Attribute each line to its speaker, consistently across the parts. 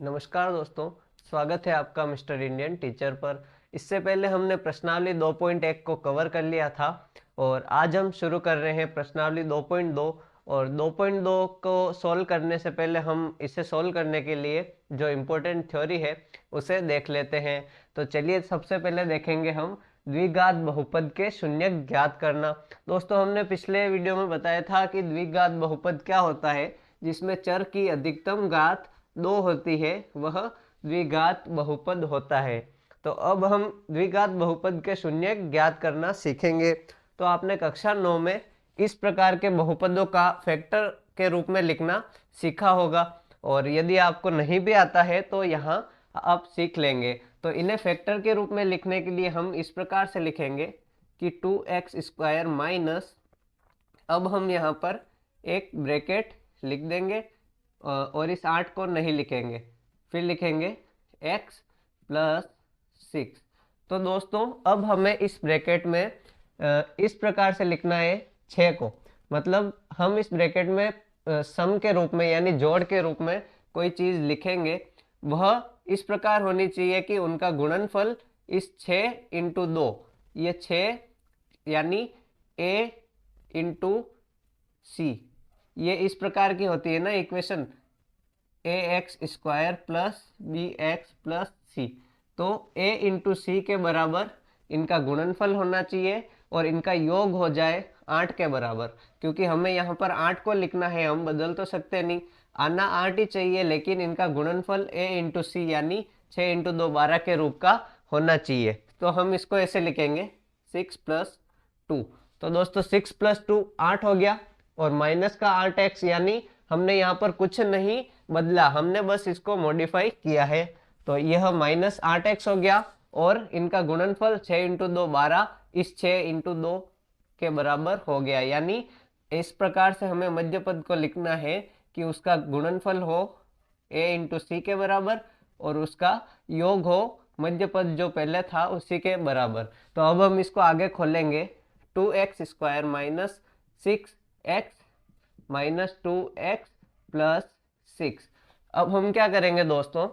Speaker 1: नमस्कार दोस्तों, स्वागत है आपका मिस्टर इंडियन टीचर पर। इससे पहले हमने प्रश्नावली 2.1 को कवर कर लिया था और आज हम शुरू कर रहे हैं प्रश्नावली 2.2। और 2.2 को सॉल्व करने से पहले हम इसे सॉल्व करने के लिए जो इम्पोर्टेंट थ्योरी है उसे देख लेते हैं। तो चलिए सबसे पहले देखेंगे हम द्विघात बहुपद के शून्यक ज्ञात करना। दोस्तों, हमने पिछले वीडियो में बताया था कि द्विघात बहुपद क्या होता है, जिसमें चर की अधिकतम घात 2 होती है, वह द्विघात बहुपद होता है। तो अब हम द्विघात बहुपद के शून्य ज्ञात करना सीखेंगे। तो आपने कक्षा 9 में इस प्रकार के बहुपदों का फैक्टर के रूप में लिखना सीखा होगा, और यदि आपको नहीं भी आता है तो यहाँ आप सीख लेंगे। तो इन्हें फैक्टर के रूप में लिखने के लिए हम इस प्रकार से लिखेंगे कि 2x² माइनस, अब हम यहाँ पर एक ब्रैकेट लिख देंगे और इस 8 को नहीं लिखेंगे, फिर लिखेंगे x प्लस 6। तो दोस्तों, अब हमें इस ब्रैकेट में इस प्रकार से लिखना है 6 को, मतलब हम इस ब्रैकेट में सम के रूप में यानी जोड़ के रूप में कोई चीज़ लिखेंगे, वह इस प्रकार होनी चाहिए कि उनका गुणनफल इस 6 इंटू 2, ये 6 यानी a इंटू सी, ये इस प्रकार की होती है ना equation, ax² plus bx plus C. तो a इंटू सी के बराबर इनका गुणनफल होना चाहिए और इनका योग हो जाए 8 के बराबर, क्योंकि हमें यहाँ पर 8 को लिखना है, हम बदल तो सकते नहीं, आना 8 ही चाहिए, लेकिन इनका गुणनफल a इंटू सी यानी 6 इंटू 2 12 के रूप का होना चाहिए। तो हम इसको ऐसे लिखेंगे 6 प्लस 2। तो दोस्तों 6 प्लस 2 8 हो गया, और माइनस का 8x यानी हमने यहाँ पर कुछ नहीं बदला, हमने बस इसको मॉडिफाई किया है। तो यह माइनस 8x हो गया और इनका गुणनफल 6 इंटू 2 12 इस 6 इंटू 2 के बराबर हो गया। यानी इस प्रकार से हमें मध्य पद को लिखना है कि उसका गुणनफल हो a इंटू सी के बराबर और उसका योग हो मध्य पद जो पहले था उसी के बराबर। तो अब हम इसको आगे खोलेंगे, 2x² minus 6x minus 2x plus 6। अब हम क्या करेंगे दोस्तों,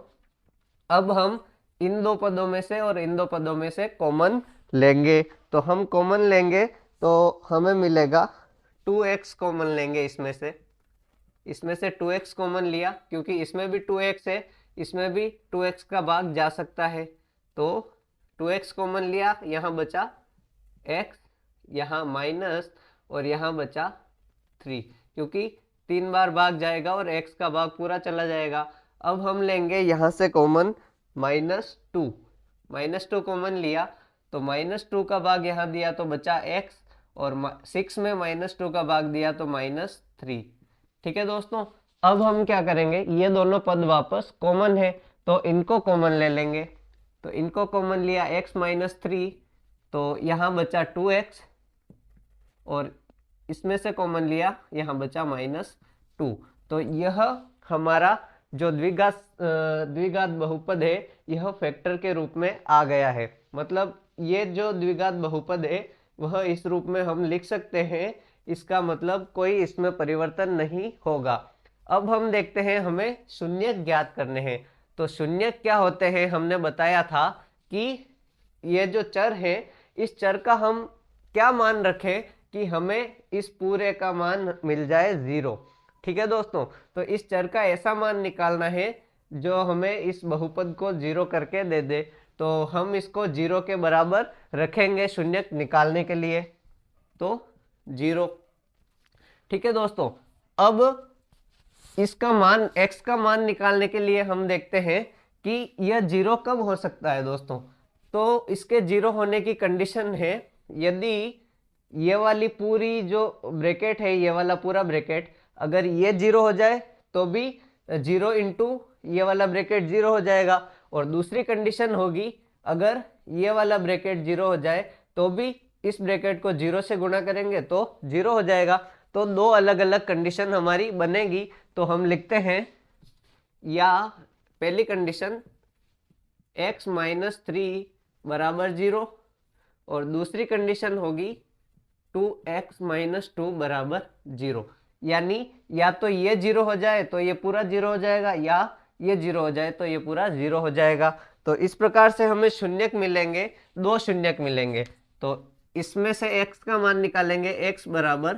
Speaker 1: अब हम इन दो पदों में से और इन दो पदों में से कॉमन लेंगे। तो हम कॉमन लेंगे तो हमें मिलेगा 2x कॉमन लेंगे, इसमें से 2x कॉमन लिया, क्योंकि इसमें भी 2x है, इसमें भी 2x का भाग जा सकता है। तो 2x कॉमन लिया, यहाँ बचा x, यहाँ माइनस और यहाँ बचा 3, क्योंकि 3 बार भाग जाएगा और x का भाग पूरा चला जाएगा। अब हम लेंगे यहाँ से कॉमन -2 कॉमन लिया, तो -2 का भाग यहाँ दिया तो बचा x, और 6 में -2 का भाग दिया तो -3। ठीक है दोस्तों, अब हम क्या करेंगे, ये दोनों पद वापस कॉमन है तो इनको कॉमन ले लेंगे। तो इनको कॉमन लिया x -3, तो यहाँ बचा 2x, और इसमें से कॉमन लिया, यहाँ बचा -2। तो यह हमारा जो द्विघात बहुपद है यह फैक्टर के रूप में आ गया है। मतलब ये जो द्विघात बहुपद है वह इस रूप में हम लिख सकते हैं, इसका मतलब कोई इसमें परिवर्तन नहीं होगा। अब हम देखते हैं, हमें शून्य ज्ञात करने हैं। तो शून्य क्या होते हैं, हमने बताया था कि ये जो चर है, इस चर का हम क्या मान रखें कि हमें इस पूरे का मान मिल जाए 0। ठीक है दोस्तों, तो इस चर का ऐसा मान निकालना है जो हमें इस बहुपद को 0 करके दे दे। तो हम इसको 0 के बराबर रखेंगे शून्य निकालने के लिए, तो 0। ठीक है दोस्तों, अब इसका मान x का मान निकालने के लिए हम देखते हैं कि यह 0 कब हो सकता है दोस्तों। तो इसके 0 होने की कंडीशन है, यदि ये वाली पूरी जो ब्रैकेट है, ये वाला पूरा ब्रैकेट अगर ये 0 हो जाए तो भी 0 इंटू ये वाला ब्रैकेट 0 हो जाएगा, और दूसरी कंडीशन होगी अगर ये वाला ब्रैकेट 0 हो जाए तो भी इस ब्रैकेट को 0 से गुणा करेंगे तो 0 हो जाएगा। तो दो अलग अलग कंडीशन हमारी बनेगी। तो हम लिखते हैं, या पहली कंडीशन x -3 बराबर 0, और दूसरी कंडीशन होगी 2x -2 बराबर 0। यानी या तो ये 0 हो जाए तो ये पूरा 0 हो जाएगा, या ये 0 हो जाए तो ये पूरा 0 हो जाएगा। तो इस प्रकार से हमें शून्यक मिलेंगे, 2 शून्यक मिलेंगे। तो इसमें से x का मान निकालेंगे, x बराबर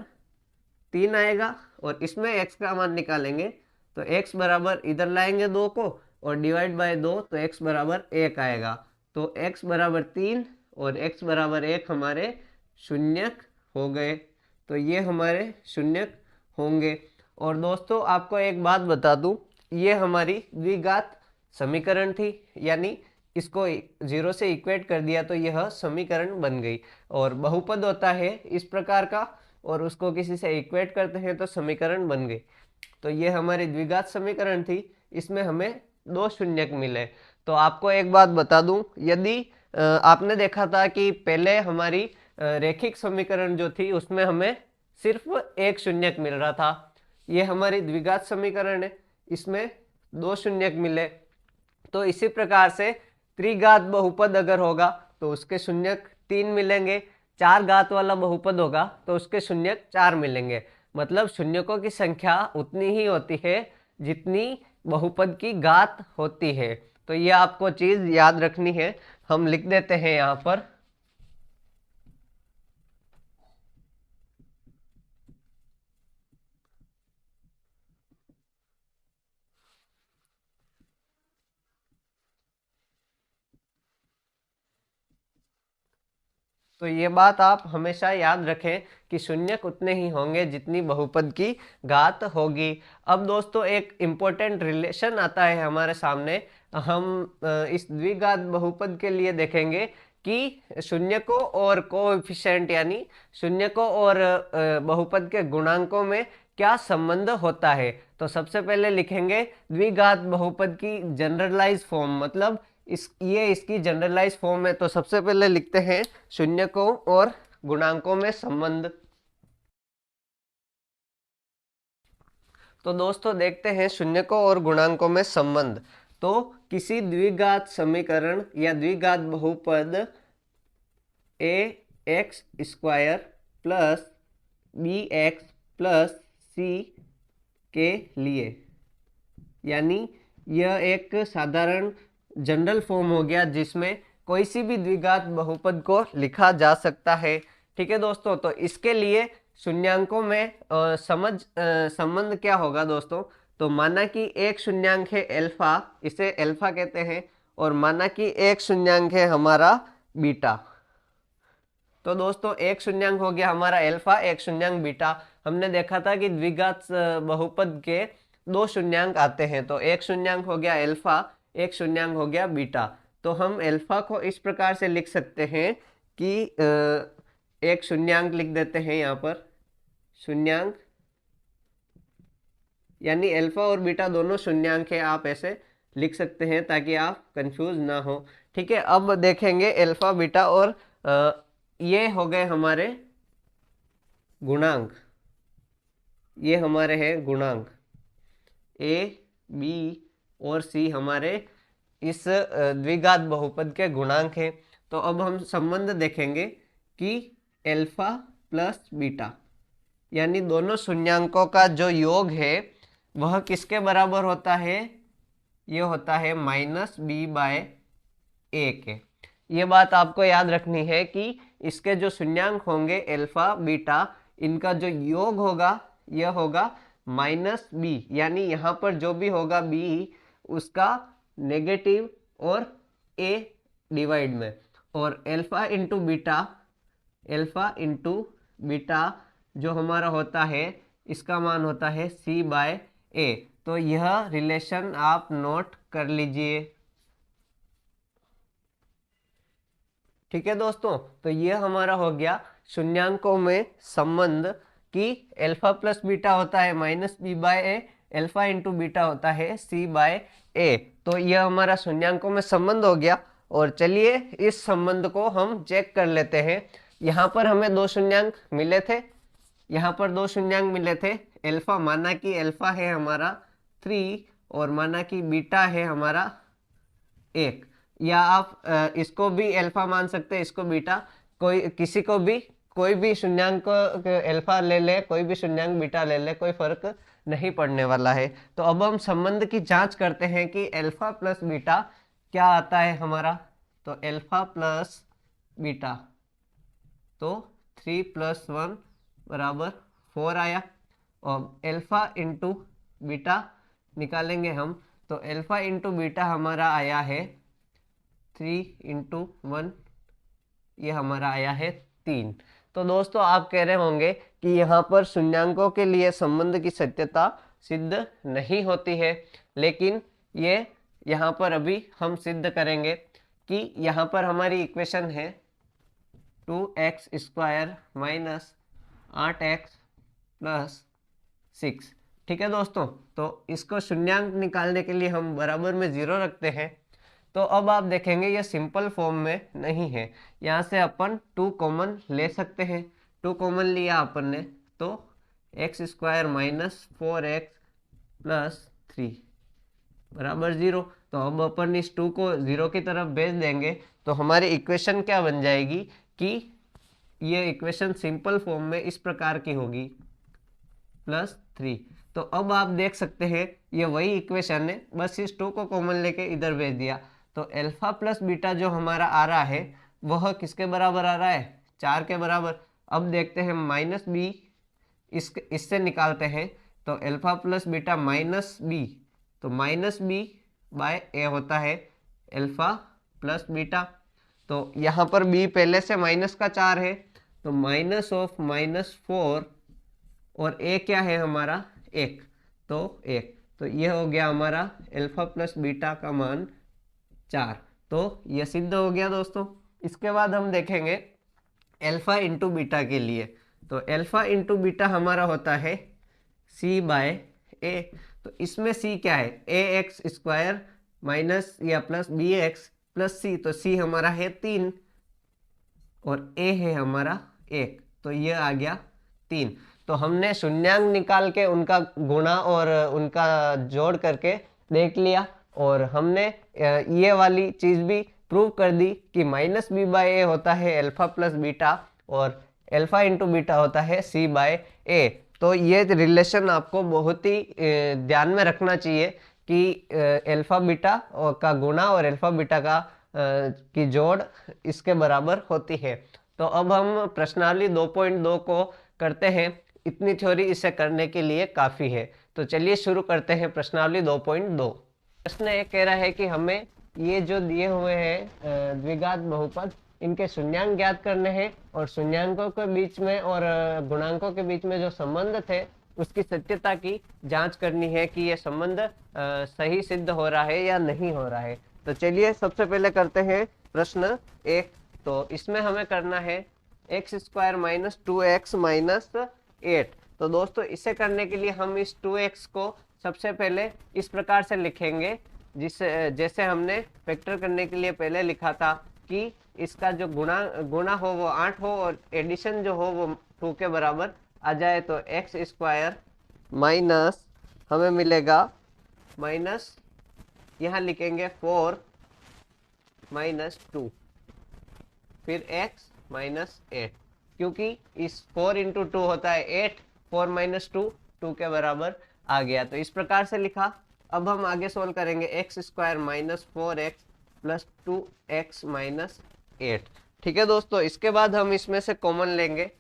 Speaker 1: 3 आएगा, और इसमें x का मान निकालेंगे तो x बराबर इधर लाएंगे 2 को और डिवाइड बाय 2, तो x बराबर 1 आएगा। तो x बराबर 3 और x बराबर 1 हमारे शून्यक हो गए। तो ये हमारे शून्यक होंगे। और दोस्तों आपको एक बात बता दूं, ये हमारी द्विघात समीकरण थी, यानी इसको 0 से इक्वेट कर दिया तो यह समीकरण बन गई। और बहुपद होता है इस प्रकार का, और उसको किसी से इक्वेट करते हैं तो समीकरण बन गई। तो ये हमारी द्विघात समीकरण थी, इसमें हमें 2 शून्यक मिले। तो आपको एक बात बता दूं, यदि आपने देखा था कि पहले हमारी रैखिक समीकरण जो थी उसमें हमें सिर्फ 1 शून्यक मिल रहा था। ये हमारी द्विघात समीकरण है, इसमें 2 शून्यक मिले। तो इसी प्रकार से त्रिघात बहुपद अगर होगा तो उसके शून्यक 3 मिलेंगे, 4 घात वाला बहुपद होगा तो उसके शून्यक 4 मिलेंगे। मतलब शून्यकों की संख्या उतनी ही होती है जितनी बहुपद की घात होती है। तो ये आपको चीज याद रखनी है। हम लिख देते हैं यहाँ पर। तो ये बात आप हमेशा याद रखें कि शून्यक उतने ही होंगे जितनी बहुपद की घात होगी। अब दोस्तों एक इम्पोर्टेंट रिलेशन आता है हमारे सामने। हम इस द्विघात बहुपद के लिए देखेंगे कि शून्यकों और कोएफिशिएंट यानी शून्यकों और बहुपद के गुणांकों में क्या संबंध होता है। तो सबसे पहले लिखेंगे द्विघात बहुपद की जनरलाइज फॉर्म, मतलब ये इसकी जनरलाइज फॉर्म है। तो सबसे पहले लिखते हैं शून्यकों और गुणांकों में संबंध। तो दोस्तों देखते हैं शून्यकों और गुणांकों में संबंध। तो किसी द्विघात समीकरण या द्विघात बहुपद A X square plus B X plus C के लिए, यानी यह एक साधारण जनरल फॉर्म हो गया जिसमें कोई सी भी द्विघात बहुपद को लिखा जा सकता है। ठीक है दोस्तों, तो इसके लिए शून्यांकों में संबंध क्या होगा दोस्तों। तो माना कि एक शून्यांक है अल्फा, इसे अल्फा कहते हैं, और माना कि एक शून्यांक है हमारा बीटा। तो दोस्तों एक शून्यांक हो गया हमारा अल्फा, एक शून्यांक बीटा। हमने देखा था कि द्विघात बहुपद के 2 शून्यांक आते हैं। तो एक शून्यांक हो गया अल्फा, एक शून्यांक हो गया बीटा। तो हम अल्फा को इस प्रकार से लिख सकते हैं कि एक शून्यांक लिख देते हैं यहाँ पर, शून्यांक, यानी अल्फा और बीटा दोनों शून्यांक है, आप ऐसे लिख सकते हैं ताकि आप कंफ्यूज ना हो। ठीक है, अब देखेंगे अल्फा बीटा, और ये हो गए हमारे गुणांक, ये हमारे हैं गुणांक ए बी और सी, हमारे इस द्विघात बहुपद के गुणांक हैं। तो अब हम संबंध देखेंगे कि अल्फा प्लस बीटा, यानी दोनों शून्यांकों का जो योग है वह किसके बराबर होता है, ये होता है माइनस बी बाय ए के। ये बात आपको याद रखनी है कि इसके जो शून्यांक होंगे अल्फा बीटा, इनका जो योग होगा यह होगा माइनस बी, यानी यहाँ पर जो भी होगा बी उसका नेगेटिव और ए डिवाइड में, और alpha into beta, alpha into beta जो हमारा होता है इसका मान होता है सी बाय ए। तो यह रिलेशन आप नोट कर लीजिए। ठीक है दोस्तों, तो यह हमारा हो गया शून्यांकों में संबंध कि अल्फा प्लस बीटा होता है minus B by A, alpha into beta होता है सी बाय ए। तो यह हमारा शून्यांकों में संबंध हो गया। और चलिए इस संबंध को हम चेक कर लेते हैं। यहाँ पर हमें 2 शून्यांक मिले थे, यहाँ पर 2 शून्यांक मिले थे। अल्फा, माना कि अल्फा है हमारा 3 और माना कि बीटा है हमारा 1, या आप इसको भी अल्फा मान सकते हैं, इसको बीटा, कोई किसी को भी कोई भी शून्यांक अल्फा ले ले, कोई भी शून्यांक बीटा ले ले, कोई फर्क नहीं पड़ने वाला है। तो अब हम संबंध की जांच करते हैं कि अल्फा प्लस बीटा क्या आता है हमारा। तो अल्फा प्लस बीटा, तो 3 + 1 = 4 आया। और अल्फा इंटू बीटा निकालेंगे हम, तो अल्फा इंटू बीटा हमारा आया है 3 × 1, ये हमारा आया है 3। तो दोस्तों आप कह रहे होंगे कि यहाँ पर शून्यांकों के लिए संबंध की सत्यता सिद्ध नहीं होती है, लेकिन ये यहाँ पर अभी हम सिद्ध करेंगे कि यहाँ पर हमारी इक्वेशन है 2x² - 8x + 6। ठीक है दोस्तों, तो इसको शून्यांक निकालने के लिए हम बराबर में 0 रखते हैं। तो अब आप देखेंगे ये सिंपल फॉर्म में नहीं है, यहाँ से अपन 2 कॉमन ले सकते हैं। 2 कॉमन लिया अपन ने, तो x² - 4x + 3 = 0। तो अब अपन इस 2 को 0 की तरफ भेज देंगे, तो हमारी इक्वेशन क्या बन जाएगी कि ये इक्वेशन सिंपल फॉर्म में इस प्रकार की होगी +3। तो अब आप देख सकते हैं ये वही इक्वेशन है, बस इस 2 को कॉमन लेके इधर भेज दिया। तो अल्फा प्लस बीटा जो हमारा आ रहा है वह किसके बराबर आ रहा है, 4 के बराबर। अब देखते हैं -b, इससे निकालते हैं। तो अल्फा प्लस बीटा -b, तो -b/a होता है अल्फा प्लस बीटा। तो यहाँ पर b पहले से -4 है, तो -4 और a क्या है हमारा 1, तो 1। तो ये हो गया हमारा अल्फा प्लस बीटा का मान 4। तो ये सिद्ध हो गया दोस्तों। इसके बाद हम देखेंगे अल्फा इंटू बीटा के लिए। तो अल्फा इंटू बीटा हमारा होता है c/a। तो इसमें c क्या है, ax² माइनस या प्लस bx + c। तो c हमारा है 3 और a है हमारा 1, तो ये आ गया 3। तो हमने शून्यांक निकाल के उनका गुणा और उनका जोड़ करके देख लिया, और हमने ये वाली चीज़ भी प्रूव कर दी कि -b/a होता है अल्फा प्लस बीटा और अल्फा इंटू बीटा होता है c/a। तो ये रिलेशन आपको बहुत ही ध्यान में रखना चाहिए कि अल्फा बीटा का गुणा और अल्फा बीटा का की जोड़ इसके बराबर होती है। तो अब हम प्रश्नावली 2.2 को करते हैं। इतनी थ्योरी इसे करने के लिए काफ़ी है। तो चलिए शुरू करते हैं प्रश्नावली 2.2। प्रश्न ये कह रहा है कि हमें ये जो दिए हुए हैं द्विघात बहुपद, इनके शून्यांक ज्ञात करने हैं और शून्यांकों के बीच में और गुणांकों के बीच में जो संबंध थे उसकी सत्यता की जांच करनी है कि ये संबंध सही सिद्ध हो रहा है या नहीं हो रहा है। तो चलिए सबसे पहले करते हैं प्रश्न 1। तो इसमें हमें करना है x² - 2x - 8। तो दोस्तों इसे करने के लिए हम इस 2x को सबसे पहले इस प्रकार से लिखेंगे, जैसे हमने फैक्टर करने के लिए पहले लिखा था कि इसका जो गुणा हो वो 8 हो और एडिशन जो हो वो 2 के बराबर आ जाए। तो x² माइनस हमें मिलेगा माइनस, यहाँ लिखेंगे 4 - 2, फिर x - 8, क्योंकि इस 4 × 2 होता है 8, 4 - 2 2 के बराबर आ गया। तो इस प्रकार से लिखा। अब हम आगे सोल्व करेंगे x² - 4x + 2x - 8। ठीक है दोस्तों, इसके बाद हम इसमें से कॉमन लेंगे,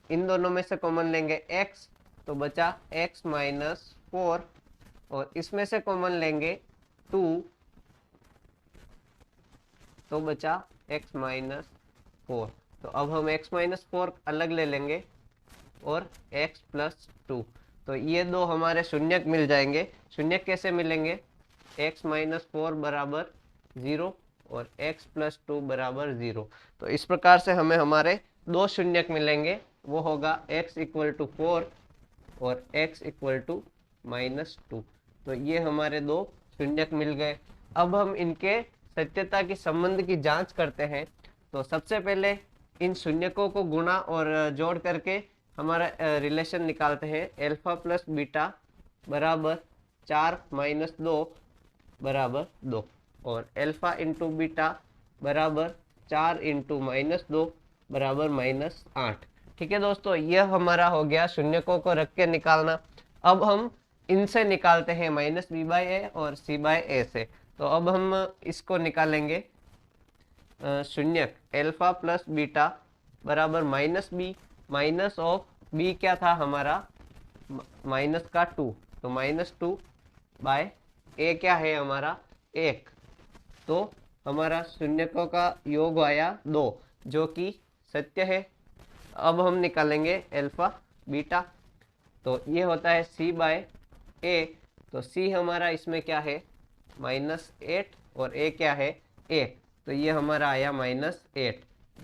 Speaker 1: इन दोनों में से कॉमन लेंगे x, तो बचा x - 4, और इसमें से कॉमन लेंगे 2, तो बचा x - 4। तो अब हम x - 4 अलग ले लेंगे और x + 2। तो ये दो हमारे शून्यक मिल जाएंगे। शून्यक कैसे मिलेंगे, x - 4 = 0 और x + 2 = 0। तो इस प्रकार से हमें हमारे दो शून्यक मिलेंगे, वो होगा x = 4 और x = -2। तो ये हमारे दो शून्यक मिल गए। अब हम इनके सत्यता की संबंध की जांच करते हैं। तो सबसे पहले इन शून्यकों को गुणा और जोड़ करके हमारा रिलेशन निकालते हैं। अल्फा प्लस बीटा बराबर 4 - 2 = 2 और अल्फा इंटू बीटा बराबर 4 × -2 = -8। ठीक है दोस्तों, यह हमारा हो गया शून्यकों को रख के निकालना। अब हम इनसे निकालते हैं -b/a और c/a से। तो अब हम इसको निकालेंगे, शून्यक अल्फा प्लस बीटा बराबर -b, माइनस ऑफ b क्या था हमारा, माइनस का 2, तो -2/a क्या है हमारा 1। तो हमारा शून्यकों का योग आया 2, जो कि सत्य है। अब हम निकालेंगे अल्फा बीटा, तो ये होता है c/a। तो c हमारा इसमें क्या है -8 और a क्या है 1, तो ये हमारा आया -8,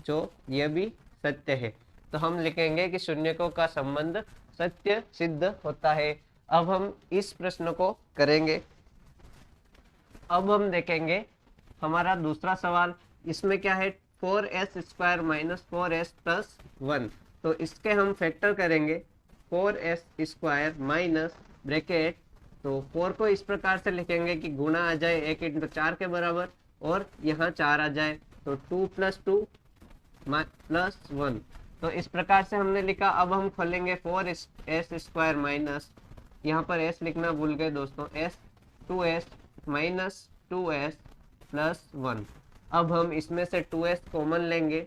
Speaker 1: जो ये भी सत्य है। तो हम लिखेंगे कि शून्यकों का संबंध सत्य सिद्ध होता है। अब हम इस प्रश्न को करेंगे। अब हम देखेंगे हमारा दूसरा सवाल, इसमें क्या है 4s² - 4s + 1। तो इसके हम फैक्टर करेंगे, 4s² माइनस ब्रैकेट, तो 4 को इस प्रकार से लिखेंगे कि गुणा आ जाए 1 × 4 के बराबर, और यहाँ 4 आ जाए, तो 2 + 2 + 1। तो इस प्रकार से हमने लिखा। अब हम खोलेंगे 4s² माइनस, यहाँ पर s लिखना भूल गए दोस्तों, 2s माइनस 2s + 1। अब हम इसमें से 2s कॉमन लेंगे,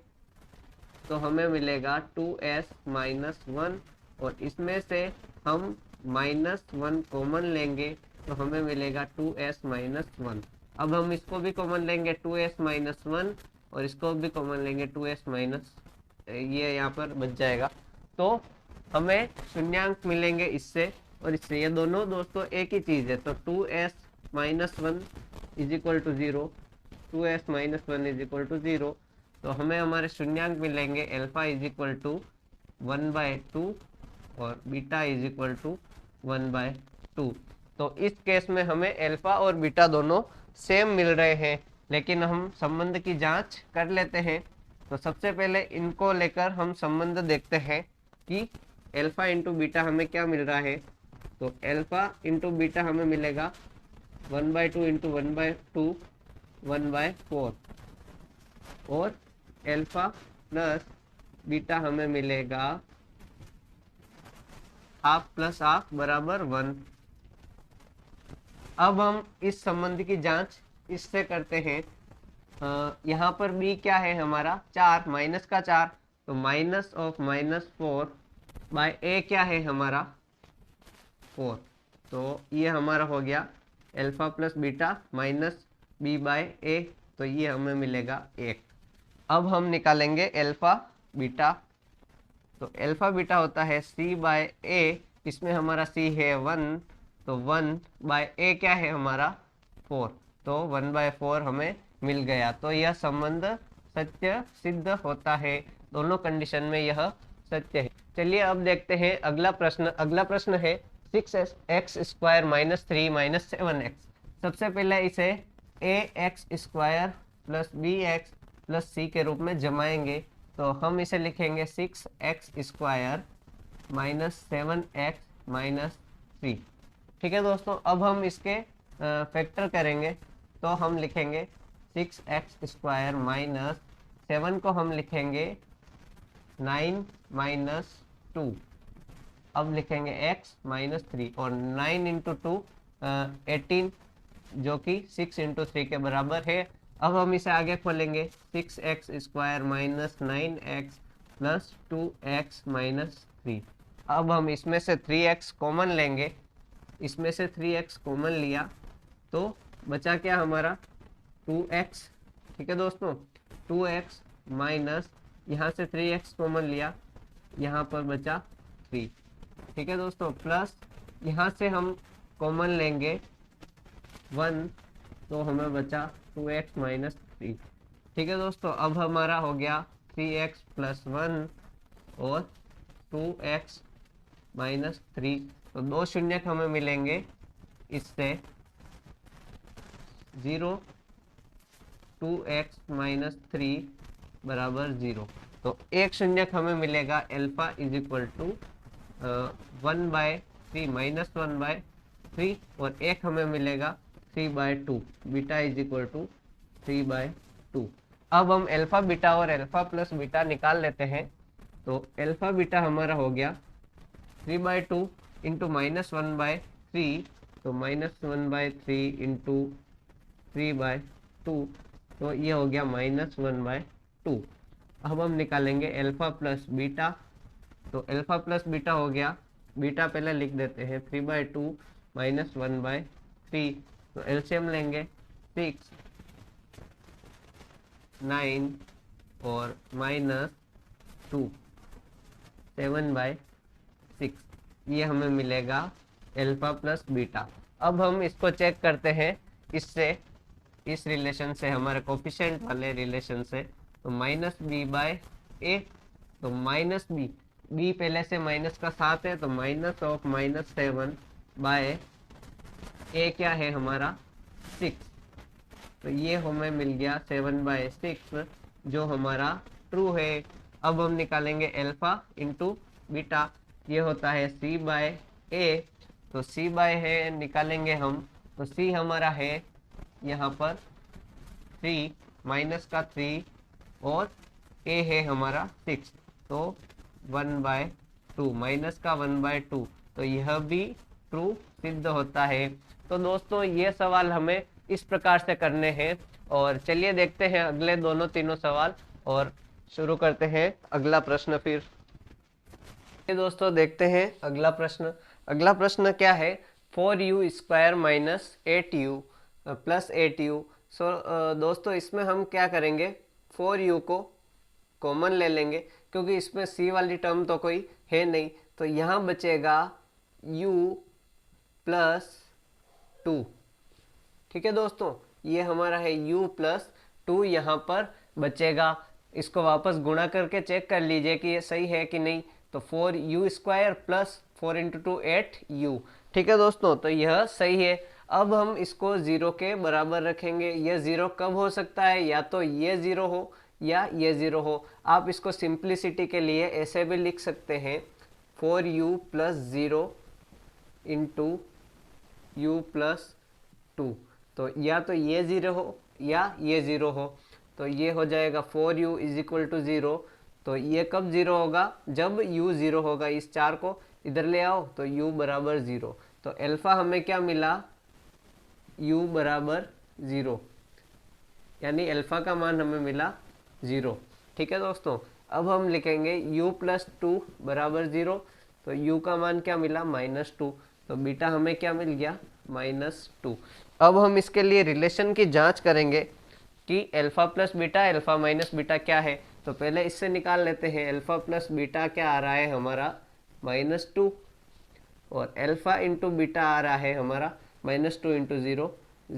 Speaker 1: तो हमें मिलेगा 2s - 1, और इसमें से हम -1 कॉमन लेंगे, तो हमें मिलेगा 2s - 1। अब हम इसको भी कॉमन लेंगे 2s - 1, और इसको भी कॉमन लेंगे 2s ये यहाँ पर बच जाएगा। तो हमें शून्यांक मिलेंगे इससे और इससे, ये दोनों दोस्तों एक ही चीज़ है। तो 2s - 1 = 0, 2s - 1 = 0। तो हमें हमारे शून्यांक मिलेंगे अल्फा = 1/2 और बीटा = 1/2। तो इस केस में हमें अल्फा और बीटा दोनों सेम मिल रहे हैं, लेकिन हम संबंध की जांच कर लेते हैं। तो सबसे पहले इनको लेकर हम संबंध देखते हैं कि अल्फा × बीटा हमें क्या मिल रहा है। तो अल्फा × बीटा हमें मिलेगा 1/2 × 1/2 1/4, और अल्फा प्लस बीटा हमें मिलेगा हाफ प्लस हाफ बराबर 1। अब हम इस संबंध की जांच इससे करते हैं। यहाँ पर b क्या है हमारा 4, माइनस का 4, तो माइनस ऑफ -4/a क्या है हमारा 4। तो ये हमारा हो गया alpha plus beta minus b/a, तो ये हमें मिलेगा 1। अब हम निकालेंगे अल्फा बीटा। तो अल्फा बीटा होता है c/a, इसमें हमारा c है 1, तो 1/a क्या है हमारा 4, तो 1/4 हमें मिल गया। तो यह संबंध सत्य सिद्ध होता है, दोनों कंडीशन में यह सत्य है। चलिए अब देखते हैं अगला प्रश्न। अगला प्रश्न है 6x² - 3 - 7x। सबसे पहले इसे ax² + bx + c के रूप में जमाएंगे, तो हम इसे लिखेंगे 6x² - 7x - 3। ठीक है दोस्तों, अब हम इसके फैक्टर करेंगे, तो हम लिखेंगे 6x² - 7 को हम लिखेंगे 9 - 2। अब लिखेंगे x - 3, और 9 × 2 18, जो कि 6 × 3 के बराबर है। अब हम इसे आगे खोलेंगे 6x² - 9x + 2x - 3। अब हम इसमें से 3x कॉमन लेंगे, इसमें से 3x कॉमन लिया, तो बचा क्या हमारा 2x। ठीक है दोस्तों, 2x माइनस यहाँ से 3x कॉमन लिया, यहाँ पर बचा 3। ठीक है दोस्तों, प्लस यहाँ से हम कॉमन लेंगे 1, तो हमें बचा 2x - 3। ठीक है दोस्तों, अब हमारा हो गया 3x + 1 और 2x - 3। तो दो शून्यक हमें मिलेंगे इससे, 0, 2x - 3 बराबर 0। तो एक शून्यक हमें मिलेगा अल्फा = 1/3 -1/3, और एक हमें मिलेगा 3/2, बीटा = 3/2। अब हम अल्फा बीटा और अल्फा प्लस बीटा निकाल लेते हैं। तो अल्फा बीटा हमारा हो गया 3/2 इंटू -1/3, तो -1/3 इंटू 3/2, तो ये हो गया -1/2। अब हम निकालेंगे अल्फा प्लस बीटा, तो अल्फा प्लस बीटा हो गया, बीटा पहले लिख देते हैं 3/2 -1/3, तो एलसीएम लेंगे 6, 9 और -2, 7/6, ये हमें मिलेगा अल्फा प्लस बीटा। अब हम इसको चेक करते हैं इससे, इस रिलेशन से, हमारे कोफिशिएंट वाले रिलेशन से, तो -b/a, तो बी पहले से माइनस का 7 है, तो -7/a क्या है हमारा 6, तो ये हमें मिल गया 7/6 जो हमारा ट्रू है। अब हम निकालेंगे अल्फा इंटू बीटा, ये होता है c/a, तो c/ है निकालेंगे हम, तो c हमारा है यहाँ पर 3, माइनस का 3 और a है हमारा 6, तो 1/2, माइनस का 1/2, तो यह भी ट्रू सिद्ध होता है। तो दोस्तों ये सवाल हमें इस प्रकार से करने हैं, और चलिए देखते हैं अगले दोनों तीनों सवाल और शुरू करते हैं अगला प्रश्न। फिर दोस्तों देखते हैं अगला प्रश्न। अगला प्रश्न क्या है, 4u² minus 8u plus 8u। दोस्तों इसमें हम क्या करेंगे, 4u को कॉमन ले लेंगे, क्योंकि इसमें c वाली टर्म तो कोई है नहीं, तो यहाँ बचेगा u प्लस 2। ठीक है दोस्तों, ये हमारा है u प्लस 2 यहाँ पर बचेगा। इसको वापस गुणा करके चेक कर लीजिए कि ये सही है कि नहीं, तो 4u² प्लस 4 × 2 8u। ठीक है दोस्तों, तो यह सही है। अब हम इसको 0 के बराबर रखेंगे। यह 0 कब हो सकता है, या तो ये 0 हो या ये 0 हो। आप इसको सिंप्लिसिटी के लिए ऐसे भी लिख सकते हैं, 4u plus 0 into u plus 2, तो या तो ये 0 हो या ये 0 हो, तो ये हो जाएगा 4u = 0। तो ये कब 0 होगा, जब u 0 होगा। इस 4 को इधर ले आओ, तो u बराबर 0, तो अल्फा हमें क्या मिला, u बराबर 0, यानी अल्फा का मान हमें मिला 0। ठीक है दोस्तों, अब हम लिखेंगे u प्लस 2 बराबर 0, तो u का मान क्या मिला, -2, तो बीटा हमें क्या मिल गया, -2। अब हम इसके लिए रिलेशन की जांच करेंगे कि alpha plus beta, alpha minus beta क्या है। तो पहले इससे निकाल लेते हैं, अल्फा प्लस बीटा क्या आ रहा है हमारा -2, और अल्फा इंटू बीटा आ रहा है हमारा -2 × 0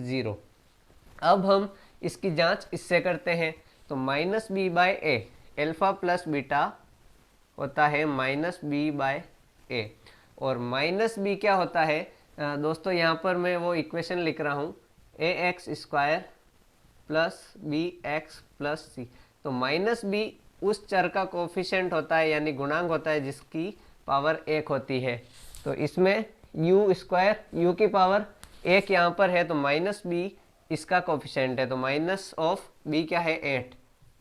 Speaker 1: 0। अब हम इसकी जांच इससे करते हैं, तो -b/a, अल्फा प्लस बीटा होता है -b/a, और -b क्या होता है दोस्तों, यहाँ पर मैं वो इक्वेशन लिख रहा हूँ, ax² plus bx plus c। तो -b उस चर का कोफिशिएंट होता है, यानी गुणांक होता है जिसकी पावर 1 होती है। तो इसमें u² u की पावर 1 यहाँ पर है, तो -b इसका कोफिशिएंट है, तो माइनस ऑफ b क्या है 8,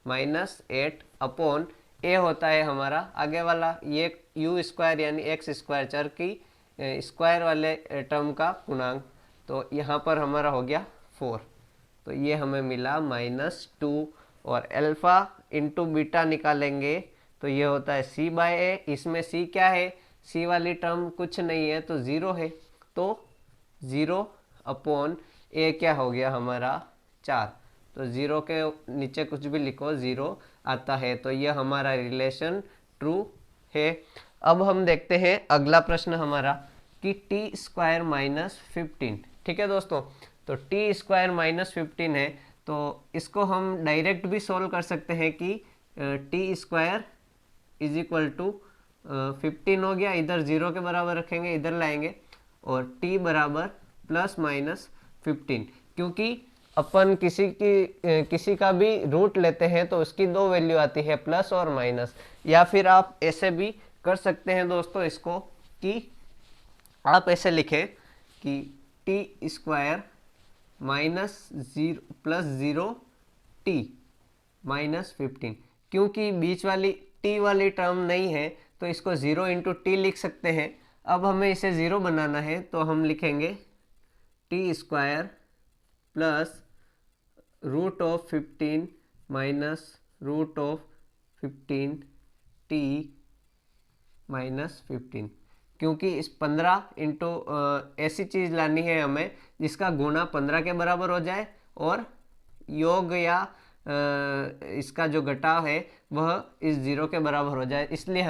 Speaker 1: -8 अपॉन a होता है हमारा आगे वाला ये u² यानी x² चर की स्क्वायर वाले टर्म का गुणांक, तो यहाँ पर हमारा हो गया 4, तो ये हमें मिला -2। और अल्फा इंटू बीटा निकालेंगे, तो ये होता है c/a, इसमें c क्या है, c वाली टर्म कुछ नहीं है, तो 0 है, तो 0 अपॉन a क्या हो गया हमारा 4, तो 0 के नीचे कुछ भी लिखो 0 आता है, तो ये हमारा रिलेशन ट्रू है। अब हम देखते हैं अगला प्रश्न हमारा कि t² - 15। ठीक है दोस्तों, तो t² - 15 है, तो इसको हम डायरेक्ट भी सोल्व कर सकते हैं कि t² = 15 हो गया, इधर 0 के बराबर रखेंगे, इधर लाएंगे, और t बराबर +-15, क्योंकि अपन किसी का भी रूट लेते हैं तो उसकी दो वैल्यू आती है, प्लस और माइनस। या फिर आप ऐसे भी कर सकते हैं दोस्तों इसको, कि आप ऐसे लिखें कि t² -0 + 0 t -15, क्योंकि बीच वाली टी वाली टर्म नहीं है तो इसको 0 इंटू टी लिख सकते हैं। अब हमें इसे 0 बनाना है तो हम लिखेंगे t square plus root of 15 minus root of 15 t minus 15, क्योंकि इस 15 इंटू ऐसी चीज़ लानी है हमें जिसका गुणा 15 के बराबर हो जाए और योग या इसका जो घटाव है वह इस 0 के बराबर हो जाए, इसलिए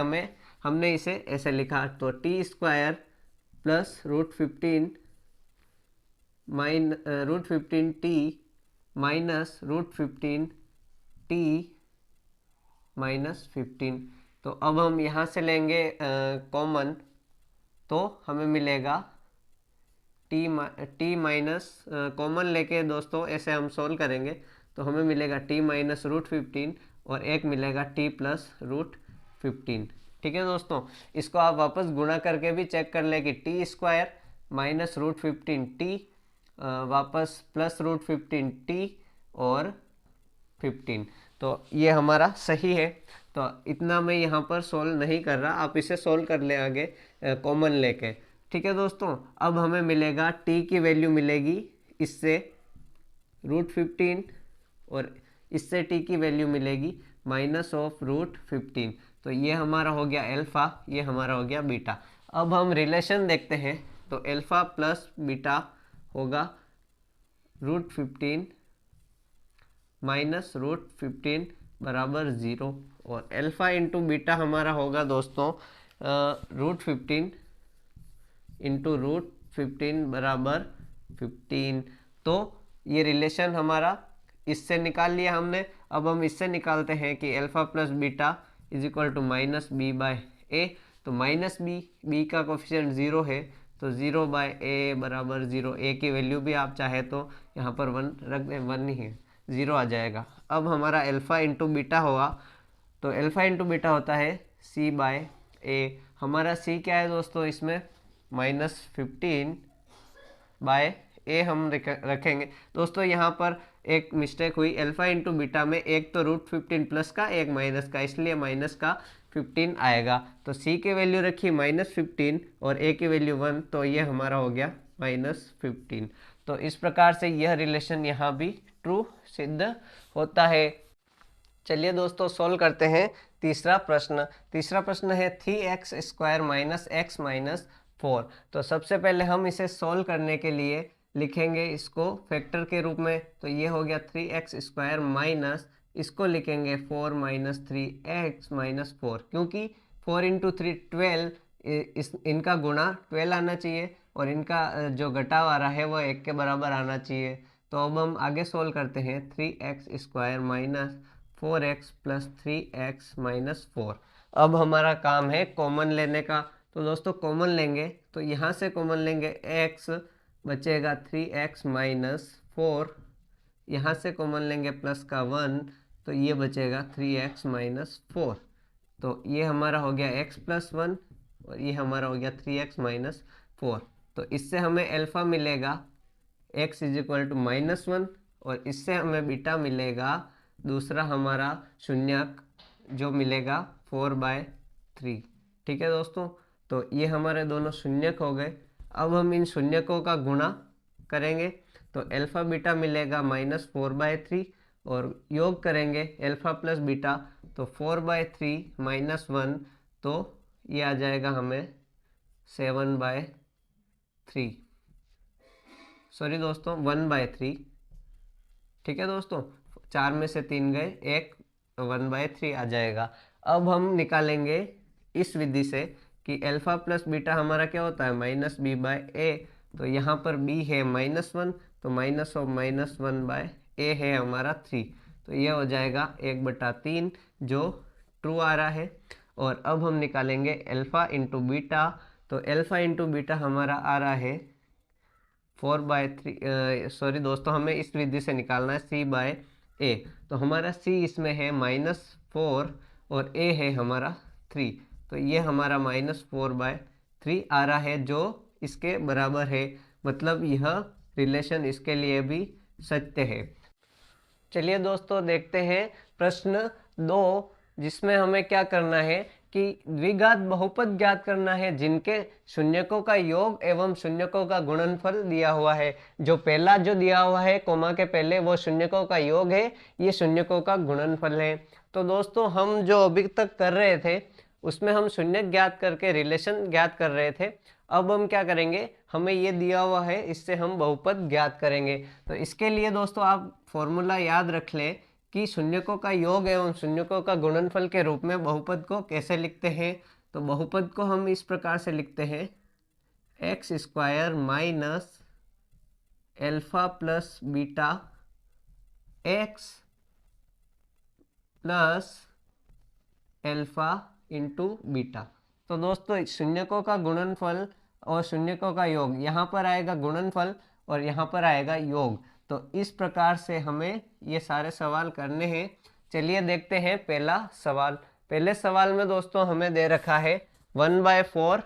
Speaker 1: हमने इसे ऐसे लिखा। तो t square plus root 15 t minus root 15 t minus 15। तो अब हम यहाँ से लेंगे कॉमन, तो हमें मिलेगा टी माइनस कॉमन लेके दोस्तों ऐसे हम सोल्व करेंगे तो हमें मिलेगा टी माइनस रूट 15 और एक मिलेगा टी प्लस रूट 15। ठीक है दोस्तों, इसको आप वापस गुणा करके भी चेक कर ले कि t square minus root 15 t वापस प्लस रूट 15 टी और 15, तो ये हमारा सही है। तो इतना मैं यहाँ पर सोल्व नहीं कर रहा, आप इसे सोल्व कर ले आगे कॉमन लेके। ठीक है दोस्तों, अब हमें मिलेगा टी की वैल्यू मिलेगी इससे रूट 15 और इससे टी की वैल्यू मिलेगी माइनस ऑफ रूट 15। तो ये हमारा हो गया अल्फ़ा, ये हमारा हो गया बीटा। अब हम रिलेशन देखते हैं, तो अल्फ़ा प्लस बीटा होगा रूट 15 माइनस रूट 15 बराबर 0 और अल्फ़ा इंटू बीटा हमारा होगा दोस्तों रूट 15 इंटू रूट 15 बराबर 15। तो ये रिलेशन हमारा इससे निकाल लिया हमने। अब हम इससे निकालते हैं कि alpha plus beta is equal to minus B by A. तो माइनस बी का कोफिशिएंट 0 है, तो 0 बाय ए बराबर 0। ए की वैल्यू भी आप चाहे तो यहाँ पर 1 रख दें, 1 ही है, 0 आ जाएगा। अब हमारा अल्फ़ा इंटू बीटा होगा, तो अल्फ़ा इंटू बीटा होता है सी बाय ए। हमारा सी क्या है दोस्तों इसमें, माइनस 15 बाय ए हम रखेंगे। दोस्तों यहाँ पर एक मिस्टेक हुई, अल्फ़ा इंटू बीटा में एक तो रूट 15 प्लस का एक माइनस का, इसलिए माइनस का 15 आएगा। तो सी की वैल्यू रखी माइनस 15 और ए की वैल्यू 1, तो ये हमारा हो गया माइनस 15। तो इस प्रकार से यह रिलेशन यहाँ भी ट्रू सिद्ध होता है। चलिए दोस्तों सोल्व करते हैं तीसरा प्रश्न। तीसरा प्रश्न है 3x square minus x minus 4। तो सबसे पहले हम इसे सोल्व करने के लिए लिखेंगे इसको फैक्टर के रूप में। तो ये हो गया 3x स्क्वायर माइनस, इसको लिखेंगे 4 माइनस 3x माइनस 4, क्योंकि 4 इंटू 3 12, इनका गुणा 12 आना चाहिए और इनका जो घटाव आ रहा है वो 1 के बराबर आना चाहिए। तो अब हम आगे सोल्व करते हैं 3x square minus 4x plus 3x minus 4। अब हमारा काम है कॉमन लेने का। तो दोस्तों कॉमन लेंगे, तो यहाँ से कॉमन लेंगे x, बचेगा 3x माइनस 4, यहाँ से कॉमन लेंगे प्लस का 1, तो ये बचेगा 3x माइनस 4। तो ये हमारा हो गया x प्लस 1 और ये हमारा हो गया 3x माइनस 4। तो इससे हमें अल्फ़ा मिलेगा x is equal to minus 1 और इससे हमें बीटा मिलेगा दूसरा हमारा शून्यक जो मिलेगा 4/3। ठीक है दोस्तों, तो ये हमारे दोनों शून्यक हो गए। अब हम इन शून्यकों का गुणा करेंगे, तो अल्फ़ा बीटा मिलेगा माइनस 4/3 और योग करेंगे अल्फ़ा प्लस बीटा, तो 4/3 माइनस 1, तो ये आ जाएगा हमें 7/3, सॉरी दोस्तों 1/3। ठीक है दोस्तों, 4 में से 3 गए, एक 1/3 आ जाएगा। अब हम निकालेंगे इस विधि से कि अल्फ़ा प्लस बीटा हमारा क्या होता है माइनस बी बाय ए। तो यहाँ पर b है -1, तो माइनस ऑफ -1/a है हमारा 3, तो यह हो जाएगा 1/3 जो ट्रू आ रहा है। और अब हम निकालेंगे अल्फ़ा इंटू बीटा, तो अल्फ़ा इंटू बीटा हमारा आ रहा है 4/3, सॉरी दोस्तों हमें इस विधि से निकालना है c/a। तो हमारा c इसमें है -4 और a है हमारा 3, तो ये हमारा -4/3 आ रहा है जो इसके बराबर है, मतलब यह रिलेशन इसके लिए भी सत्य है। चलिए दोस्तों देखते हैं प्रश्न 2, जिसमें हमें क्या करना है कि द्विघात बहुपद ज्ञात करना है जिनके शून्यकों का योग एवं शून्यकों का गुणनफल दिया हुआ है। जो पहला जो दिया हुआ है कोमा के पहले वो शून्यकों का योग है, ये शून्यकों का गुणनफल है। तो दोस्तों हम जो अभी तक कर रहे थे उसमें हम शून्य ज्ञात करके रिलेशन ज्ञात कर रहे थे। अब हम क्या करेंगे, हमें ये दिया हुआ है, इससे हम बहुपद ज्ञात करेंगे। तो इसके लिए दोस्तों आप फॉर्मूला याद रख लें कि शून्यकों का योग एवं शून्यकों का गुणनफल के रूप में बहुपद को कैसे लिखते हैं। तो बहुपद को हम इस प्रकार से लिखते हैं, x square minus alpha plus beta x plus alpha into beta. तो दोस्तों शून्यकों का गुणनफल और शून्यकों का योग, यहाँ पर आएगा गुणनफल और यहाँ पर आएगा योग। तो इस प्रकार से हमें ये सारे सवाल करने हैं। चलिए देखते हैं पहला सवाल। पहले सवाल में दोस्तों हमें दे रखा है 1/4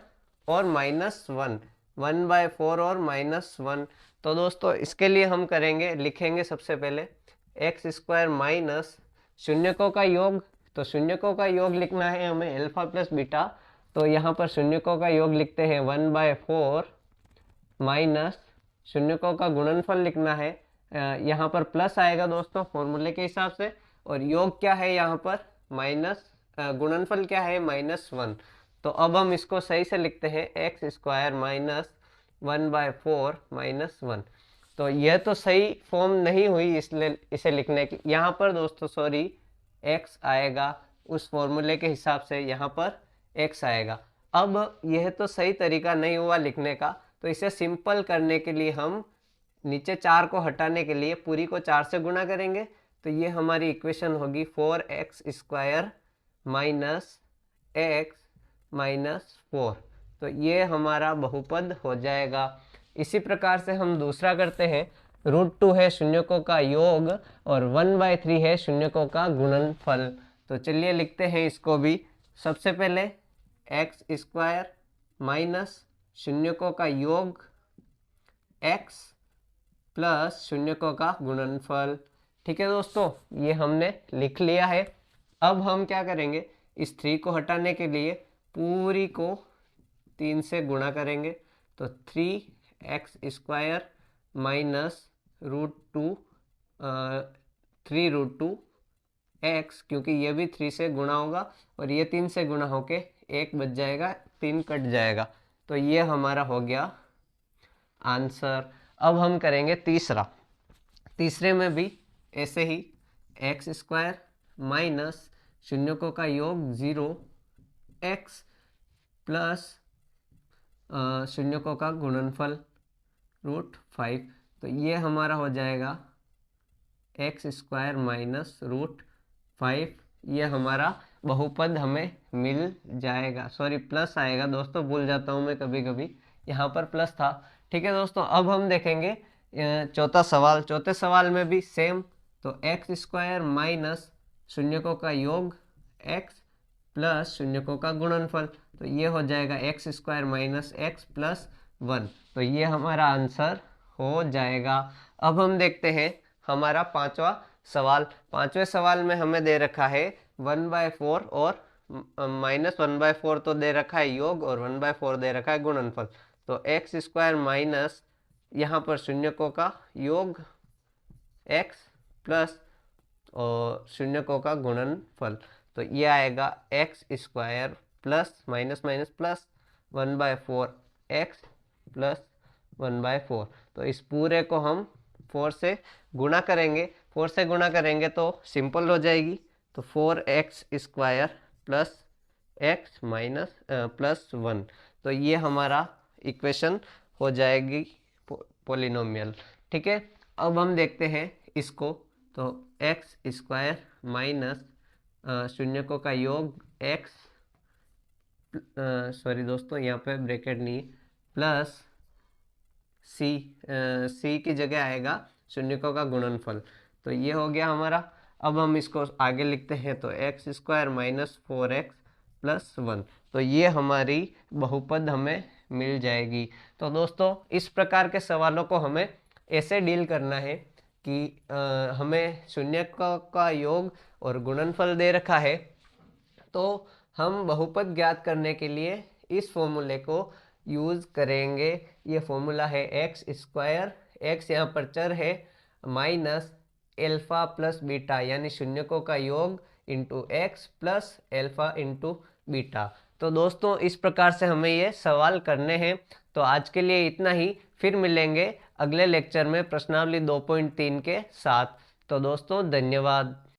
Speaker 1: और -1, 1/4 और -1। तो दोस्तों इसके लिए हम करेंगे, लिखेंगे सबसे पहले एक्स स्क्वायर माइनस शून्यकों का योग। तो शून्यकों का योग लिखना है हमें एल्फा प्लस बीटा। तो यहाँ पर शून्यकों का योग लिखते हैं 1/4 माइनस शून्यकों का गुणनफल लिखना है, यहाँ पर प्लस आएगा दोस्तों फॉर्मूले के हिसाब से, और योग क्या है यहाँ पर माइनस, गुणनफल क्या है -1। तो अब हम इसको सही से लिखते हैं एक्स स्क्वायर माइनस 1/4 -1। तो यह तो सही फॉर्म नहीं हुई, इसलिए इसे लिखने की यहाँ पर दोस्तों सॉरी x आएगा उस फॉर्मूले के हिसाब से, यहाँ पर x आएगा। अब यह तो सही तरीका नहीं हुआ लिखने का, तो इसे सिंपल करने के लिए हम नीचे 4 को हटाने के लिए पूरी को 4 से गुणा करेंगे। तो ये हमारी इक्वेशन होगी 4x square minus x minus 4। तो ये हमारा बहुपद हो जाएगा। इसी प्रकार से हम दूसरा करते हैं, √2 है शून्यकों का योग और 1/3 है शून्यकों का गुणनफल। तो चलिए लिखते हैं इसको भी। सबसे पहले एक्स स्क्वायर माइनस शून्यकों का योग x प्लस शून्यकों का गुणनफल। ठीक है दोस्तों, ये हमने लिख लिया है। अब हम क्या करेंगे, इस 3 को हटाने के लिए पूरी को 3 से गुणा करेंगे। तो 3x स्क्वायर माइनस √2 3√2 x, क्योंकि ये भी 3 से गुणा होगा और ये 3 से गुणा होके 1 बच जाएगा, 3 कट जाएगा। तो ये हमारा हो गया आंसर। अब हम करेंगे तीसरा। तीसरे में भी ऐसे ही एक्स स्क्वायर माइनस शून्यकों का योग 0x प्लस शून्यकों का गुणनफल √5। तो ये हमारा हो जाएगा एक्स स्क्वायर माइनस √5। ये हमारा बहुपद हमें मिल जाएगा। सॉरी प्लस आएगा दोस्तों, भूल जाता हूँ मैं कभी कभी, यहाँ पर प्लस था। ठीक है दोस्तों, अब हम देखेंगे चौथा सवाल। चौथे सवाल में भी सेम। तो एक्स स्क्वायर माइनस शून्यकों का योग x प्लस शून्यकों का गुणनफल। तो ये हो जाएगा x square minus x plus 1। तो ये हमारा आंसर हो जाएगा। अब हम देखते हैं हमारा पांचवा सवाल। पांचवें सवाल में हमें दे रखा है 1/4 और -1/4 तो दे रखा है योग और 1/4 दे रखा है गुणनफल। तो एक्स स्क्वायर माइनस यहाँ पर शून्यकों का योग x प्लस और शून्यकों का गुणनफल। तो ये आएगा x square plus minus minus plus 1/4 x plus 1/4। तो इस पूरे को हम 4 से गुणा करेंगे। 4 से गुणा करेंगे तो सिंपल हो जाएगी। तो 4x square plus x minus plus 1। तो ये हमारा इक्वेशन हो जाएगी पोलिनोमियल। ठीक है, अब हम देखते हैं इसको। तो एक्स स्क्वायर माइनस शून्यकों का योग x, सॉरी दोस्तों यहाँ पे ब्रैकेट नहीं, प्लस c की जगह आएगा शून्यकों का गुणनफल। तो ये हो गया हमारा। अब हम इसको आगे लिखते हैं। तो x square minus 4x plus 1। तो ये हमारी बहुपद हमें मिल जाएगी। तो दोस्तों इस प्रकार के सवालों को हमें ऐसे डील करना है कि हमें शून्यकों का योग और गुणनफल दे रखा है तो हम बहुपद ज्ञात करने के लिए इस फॉर्मूले को यूज़ करेंगे। ये फॉर्मूला है एक्स स्क्वायर, एक्स यहाँ पर चर है, माइनस एल्फा प्लस बीटा यानी शून्यकों का योग into x plus alpha into beta. तो दोस्तों इस प्रकार से हमें ये सवाल करने हैं। तो आज के लिए इतना ही, फिर मिलेंगे अगले लेक्चर में प्रश्नावली 2.3 के साथ। तो दोस्तों धन्यवाद।